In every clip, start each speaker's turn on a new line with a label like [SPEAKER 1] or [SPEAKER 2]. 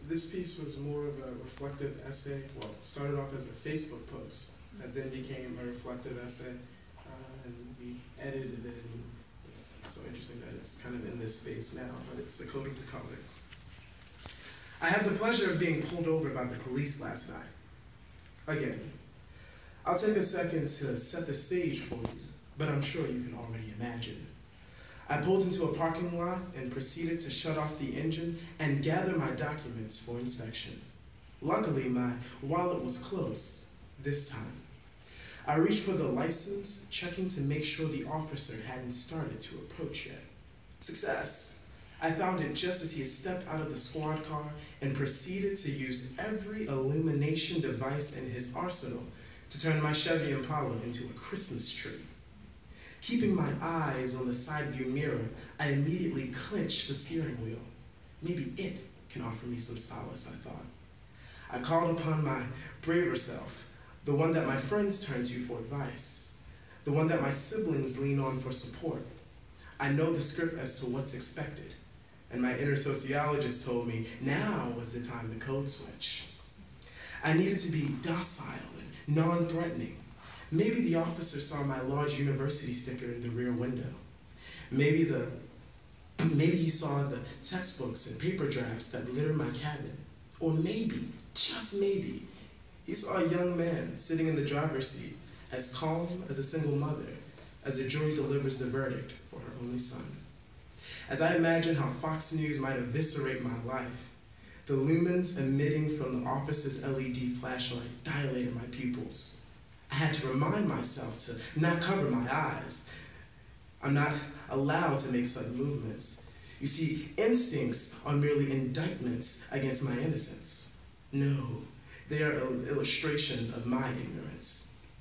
[SPEAKER 1] This piece was more of a reflective essay. Well, started off as a Facebook post that then became a reflective essay, and we edited it, and it's so interesting that it's kind of in this space now, but it's the code of the color. I had the pleasure of being pulled over by the police last night. Again, I'll take a second to set the stage for you, but I'm sure you can already imagine. I pulled into a parking lot and proceeded to shut off the engine and gather my documents for inspection. Luckily, my wallet was close this time. I reached for the license, checking to make sure the officer hadn't started to approach yet. Success! I found it just as he had stepped out of the squad car and proceeded to use every illumination device in his arsenal to turn my Chevy Impala into a Christmas tree. Keeping my eyes on the side view mirror, I immediately clenched the steering wheel. Maybe it can offer me some solace, I thought. I called upon my braver self, the one that my friends turn to for advice, the one that my siblings lean on for support. I know the script as to what's expected, and my inner sociologist told me now was the time to code switch. I needed to be docile and non-threatening. Maybe the officer saw my large university sticker in the rear window. Maybe he saw the textbooks and paper drafts that littered my cabin. Or maybe, just maybe, he saw a young man sitting in the driver's seat, as calm as a single mother, as a jury delivers the verdict for her only son. As I imagine how Fox News might eviscerate my life, the lumens emitting from the officer's LED flashlight dilated my pupils. I had to remind myself to not cover my eyes. I'm not allowed to make sudden movements. You see, instincts are merely indictments against my innocence. No, they are illustrations of my ignorance.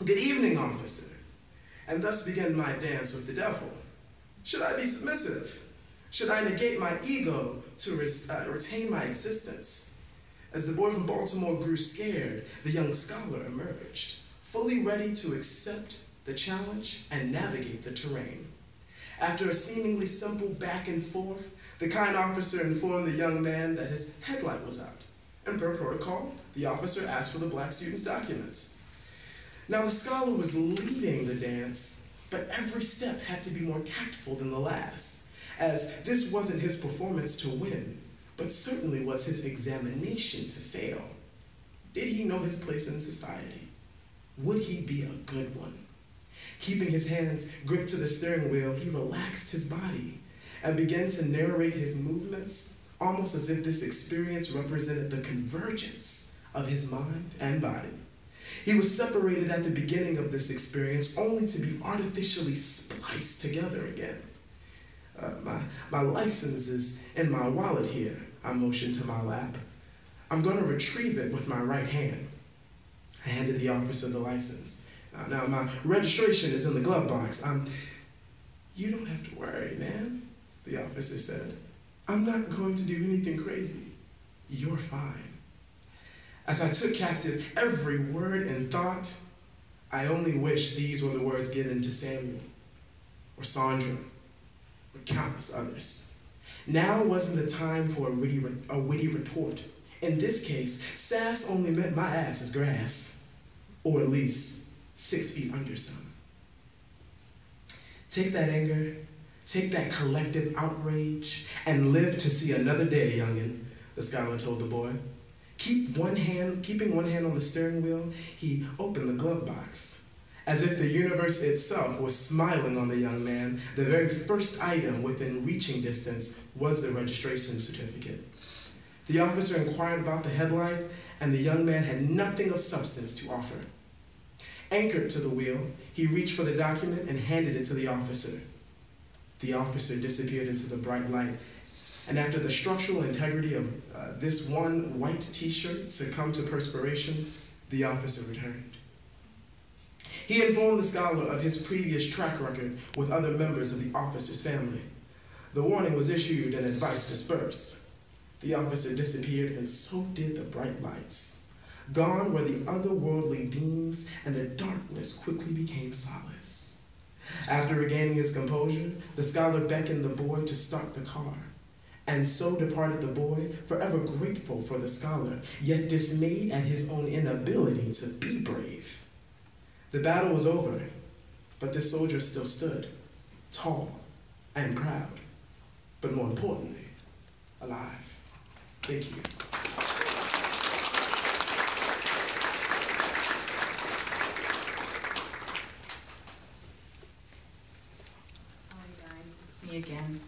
[SPEAKER 1] Good evening, officer. And thus began my dance with the devil. Should I be submissive? Should I negate my ego to retain my existence? As the boy from Baltimore grew scared, the young scholar emerged, fully ready to accept the challenge and navigate the terrain. After a seemingly simple back and forth, the kind officer informed the young man that his headlight was out, and per protocol, the officer asked for the black student's documents. Now the scholar was leading the dance, but every step had to be more tactful than the last, as this wasn't his performance to win, but certainly was his examination to fail. Did he know his place in society? Would he be a good one? Keeping his hands gripped to the steering wheel, he relaxed his body and began to narrate his movements, almost as if this experience represented the convergence of his mind and body. He was separated at the beginning of this experience only to be artificially spliced together again. My license is in my wallet here, I motioned to my lap. I'm going to retrieve it with my right hand. I handed the officer the license. Now my registration is in the glove box. You don't have to worry, man, the officer said. I'm not going to do anything crazy. You're fine. As I took captive every word and thought, I only wish these were the words given to Samuel, or Sandra, or countless others. Now wasn't the time for a witty retort. In this case, sass only meant my ass is grass, or at least 6 feet under some. Take that anger, take that collective outrage, and live to see another day, youngin', the scholar told the boy. Keeping one hand on the steering wheel, he opened the glove box. As if the universe itself was smiling on the young man, the very first item within reaching distance was the registration certificate. The officer inquired about the headlight, and the young man had nothing of substance to offer. Anchored to the wheel, he reached for the document and handed it to the officer. The officer disappeared into the bright light, and after the structural integrity of this one white t-shirt succumbed to perspiration, the officer returned. He informed the scholar of his previous track record with other members of the officer's family. The warning was issued and advice dispersed. The officer disappeared, and so did the bright lights. Gone were the otherworldly beams, and the darkness quickly became solace. After regaining his composure, the scholar beckoned the boy to start the car. And so departed the boy, forever grateful for the scholar, yet dismayed at his own inability to be brave. The battle was over, but this soldier still stood, tall and proud, but more importantly, alive. Thank you.
[SPEAKER 2] Hi guys, it's me again.